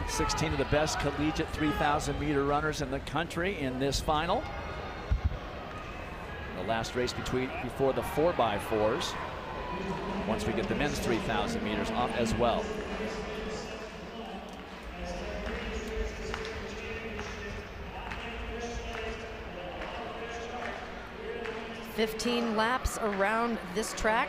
16 of the best collegiate 3,000-meter runners in the country in this final. The last race before the 4x4s. Once we get the men's 3,000 meters up as well. "15 laps around this track.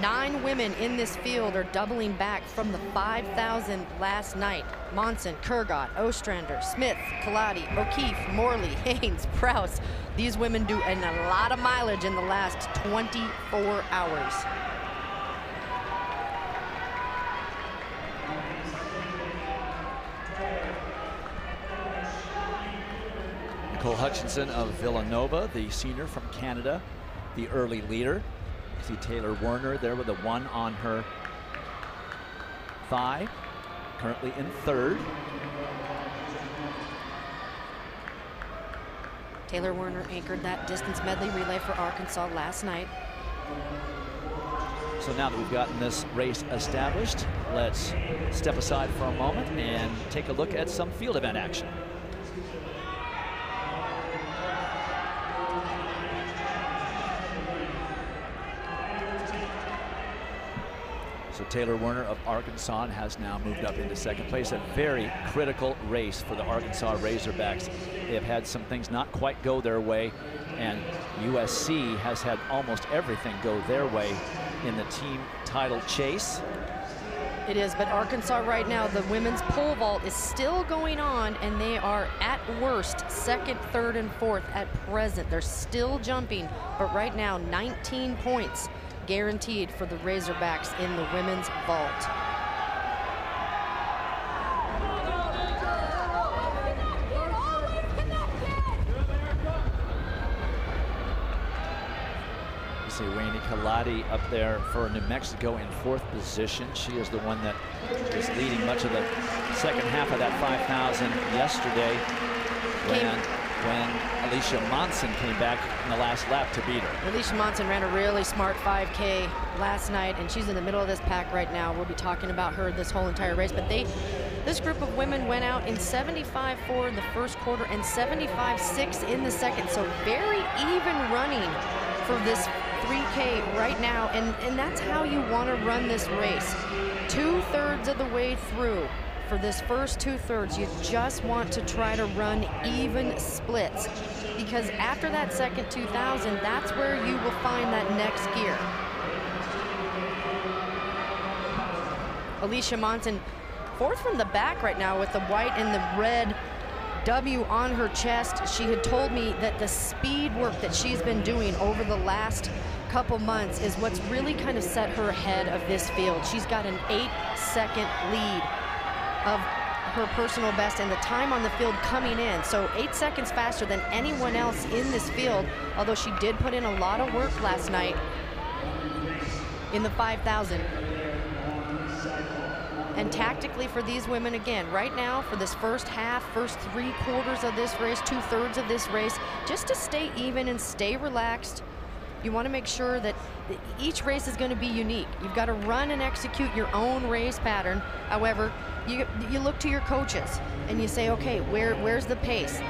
9 women in this field are doubling back from the 5,000 last night. Monson, Kurgat, Ostrander, Smith, Kaladi, O'Keefe, Morley, Haynes, Prowse. These women do a lot of mileage in the last 24 hours. Nicole Hutchinson of Villanova, the senior from Canada, the early leader. See Taylor Werner there with a 1 on her thigh, currently in 3rd. Taylor Werner anchored that distance medley relay for Arkansas last night. So now that we've gotten this race established, let's step aside for a moment and take a look at some field event action. So Taylor Werner of Arkansas has now moved up into 2nd place. A very critical race for the Arkansas Razorbacks. They have had some things not quite go their way, and USC has had almost everything go their way in the team title chase. It is, but Arkansas right now, the women's pole vault is still going on, and they are at worst 2nd, 3rd, and 4th at present. They're still jumping, but right now 19 points guaranteed for the Razorbacks in the women's vault. You see Wayne Kaladi up there for New Mexico in 4th position. She is the one that is leading much of the second half of that 5,000 yesterday when Alicia Monson came back in the last lap to beat her. Alicia Monson ran a really smart 5K last night, and she's in the middle of this pack right now. We'll be talking about her this whole entire race, but this group of women went out in 75.4 in the first quarter and 75.6 in the second, so very even running for this 3K right now, and that's how you want to run this race. 2/3 of the way through. For this first 2/3, you just want to try to run even splits, because after that second 2,000, that's where you will find that next gear. Alicia Monson, 4th from the back right now with the white and the red W on her chest. She had told me that the speed work that she's been doing over the last couple months is what's really kind of set her ahead of this field. She's got an 8-second lead of her personal best and the time on the field coming in. So 8 seconds faster than anyone else in this field, although she did put in a lot of work last night in the 5,000. And tactically for these women, again, right now for this first half, first 3/4 of this race, 2/3 of this race, just to stay even and stay relaxed. You want to make sure that each race is going to be unique. You've got to run and execute your own race pattern. However, you look to your coaches and you say, okay, where's the pace?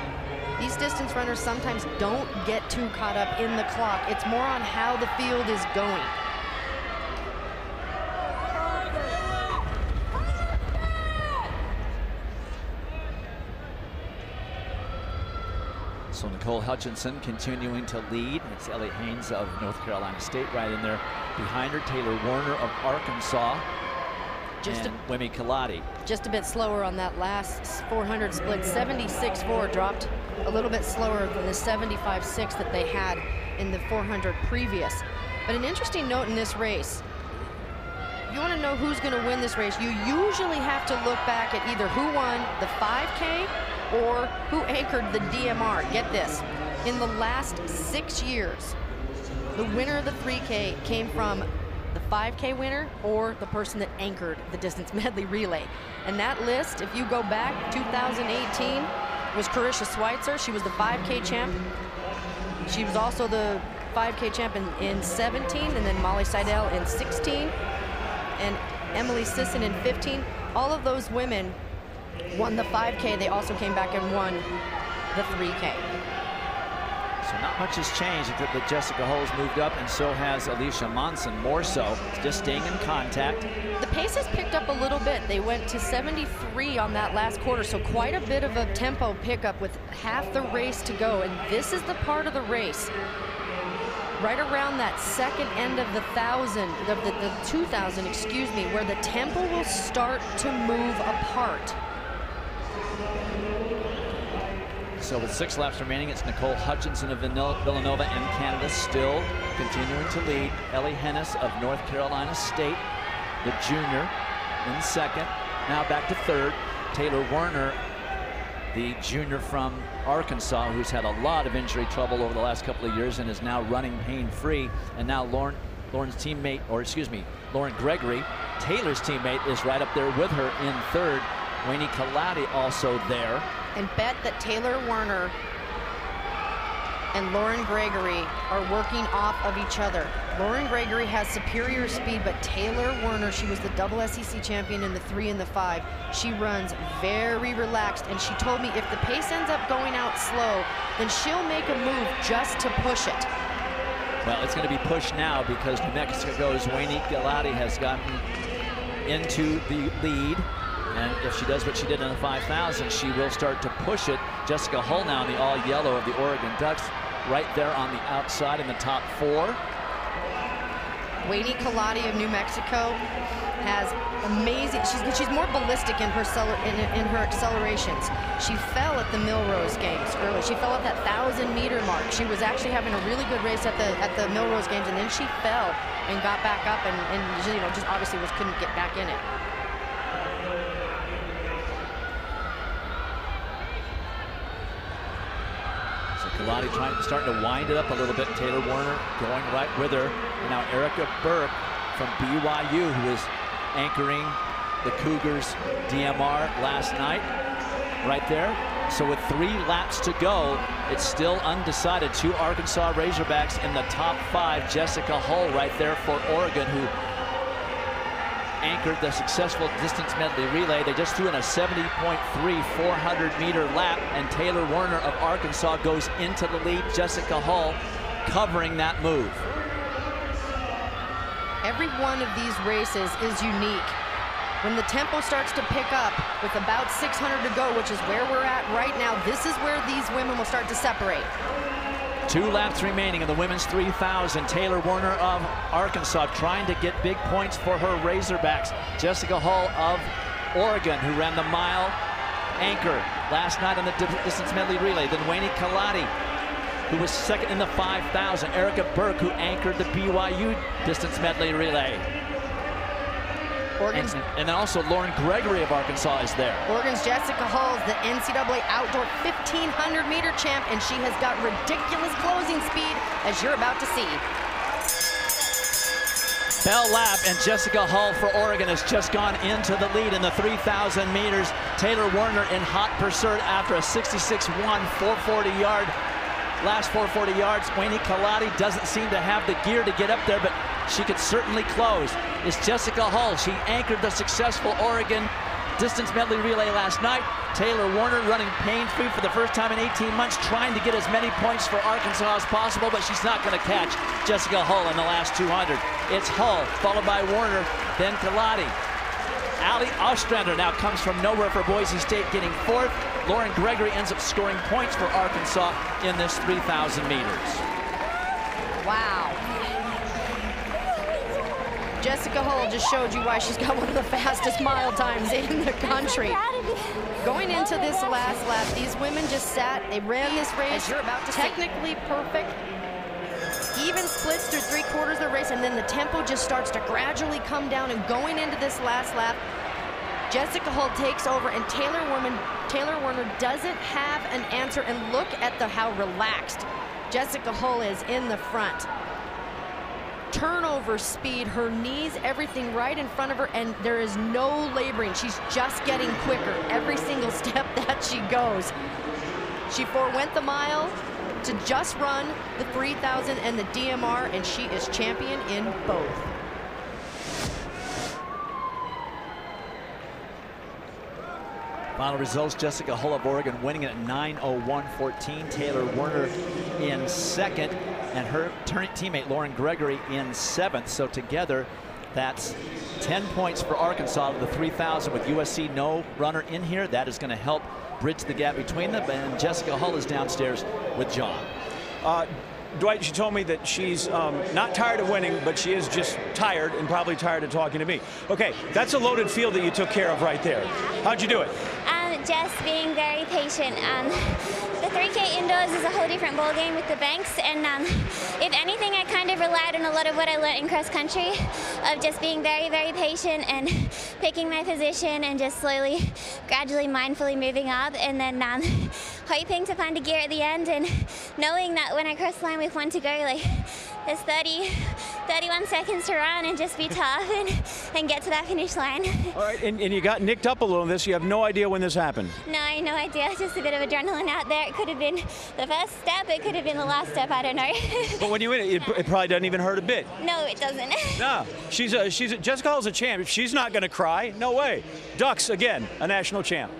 These distance runners sometimes don't get too caught up in the clock. It's more on how the field is going. So Nicole Hutchinson continuing to lead. It's Ellie Haynes of North Carolina State right in there behind her. Taylor Werner of Arkansas. And Wemi Kaladi. Just a bit slower on that last 400 split. 76.4 dropped a little bit slower than the 75.6 that they had in the 400 previous. But an interesting note in this race, if you want to know who's going to win this race, you usually have to look back at either who won the 5K or who anchored the DMR. Get this, in the last 6 years, the winner of the 3K came from the 5K winner or the person that anchored the distance medley relay. And that list, if you go back, 2018 was Carisha Schweitzer. She was the 5K champ. She was also the 5K champion in 17, and then Molly Seidel in 16, and Emily Sisson in 15. All of those women won the 5K. They also came back and won the 3K. So not much has changed except that Jessica Hull's moved up, and so has Alicia Monson, more so, just staying in contact. The pace has picked up a little bit. They went to 73 on that last quarter, so quite a bit of a tempo pickup with half the race to go. And this is the part of the race, right around that second end of the 2,000, excuse me, where the tempo will start to move apart. So with 6 laps remaining, it's Nicole Hutchinson of Villanova and Canada still continuing to lead. Ellie Hennis of North Carolina State, the junior, in second. Now back to third. Taylor Werner, the junior from Arkansas, who's had a lot of injury trouble over the last couple of years and is now running pain-free. And now Lauren's teammate, or excuse me, Lauren Gregory, Taylor's teammate, is right up there with her in third. Wayne Kalati also there. And bet that Taylor Werner and Lauren Gregory are working off of each other. Lauren Gregory has superior speed, but Taylor Werner, she was the double SEC champion in the 3 and the 5. She runs very relaxed, and she told me if the pace ends up going out slow, then she'll make a move just to push it. Well, it's going to be pushed now because New Mexico's Wayne Galati has gotten into the lead. And if she does what she did in the 5,000, she will start to push it. Jessica Hull now in the all yellow of the Oregon Ducks, right there on the outside in the top 4. Wayne Kalati of New Mexico has amazing, she's more ballistic in her accelerations. She fell at the Millrose Games early. She fell at that 1,000-meter mark. She was actually having a really good race at the Millrose Games, and then she fell and got back up and you know, just obviously couldn't get back in it. Galati starting to wind it up a little bit. Taylor Werner going right with her. And now Erika Burke from BYU, who was anchoring the Cougars DMR last night, right there. So with 3 laps to go, it's still undecided. 2 Arkansas Razorbacks in the top 5. Jessica Hull right there for Oregon, who anchored the successful distance medley relay. They just threw in a 70.3 400-meter lap, and Taylor Werner of Arkansas goes into the lead. Jessica Hull covering that move. Every one of these races is unique. When the tempo starts to pick up with about 600 to go, which is where we're at right now, this is where these women will start to separate. 2 laps remaining in the women's 3,000. Taylor Werner of Arkansas trying to get big points for her Razorbacks. Jessica Hull of Oregon, who ran the mile anchor last night on the distance medley relay. Then Wayne Kalati, who was second in the 5,000. Erika Burke, who anchored the BYU distance medley relay. And then also Lauren Gregory of Arkansas is there. Oregon's Jessica Hull is the NCAA outdoor 1,500-meter champ, and she has got ridiculous closing speed, as you're about to see. Bell lap, and Jessica Hull for Oregon has just gone into the lead in the 3,000 meters. Taylor Werner in hot pursuit after a 66-1 440-yard. Last 440 yards. Wayne Kalati doesn't seem to have the gear to get up there, but she could certainly close. It's Jessica Hull. She anchored the successful Oregon distance medley relay last night. Taylor Werner running pain-free for the first time in 18 months, trying to get as many points for Arkansas as possible, but she's not going to catch Jessica Hull in the last 200. It's Hull, followed by Werner, then Kalati. Ali Ostrander now comes from nowhere for Boise State, getting 4th. Lauren Gregory ends up scoring points for Arkansas in this 3,000 meters. Wow. Jessica Hull just showed you why she's got one of the fastest mile times in the country. Going into this last lap, these women just sat, they ran this race, you're about to technically perfect. Even splits through 3/4 of the race, and then the tempo just starts to gradually come down. And going into this last lap, Jessica Hull takes over, and Taylor Werner doesn't have an answer. And look at how relaxed Jessica Hull is in the front. Turnover speed, her knees, everything right in front of her, and there is no laboring. She's just getting quicker every single step that she goes. She forewent the mile to just run the 3,000 and the DMR, and she is champion in both. Final results, Jessica Hull of Oregon winning at 9:01.14. Taylor Werner in second, and her teammate Lauren Gregory in seventh. So together, that's 10 points for Arkansas to the 3,000. With USC no runner in here, that is going to help bridge the gap between them. And Jessica Hull is downstairs with John. Dwight, she told me that she's not tired of winning, but she is just tired and probably tired of talking to me. Okay, that's a loaded field that you took care of right there. How'd you do it? Just being very patient. The 3K indoors is a whole different ball game with the banks, and if anything, I kind of relied on a lot of what I learned in cross country, of just being very, very patient and picking my position and just slowly, gradually, mindfully moving up, and then hoping to find a gear at the end, and knowing that when I cross the line with 1 to go, like, there's 31 seconds to run, and just be tough and get to that finish line. All right, and you got nicked up a little in this. You have no idea when this happened. No, no idea. Just a bit of adrenaline out there. It could have been the first step. It could have been the last step. I don't know. But when you win it, it probably doesn't even hurt a bit. No, it doesn't. No, Jessica Hull's a champ. If she's not going to cry, no way. Ducks, again, a national champ.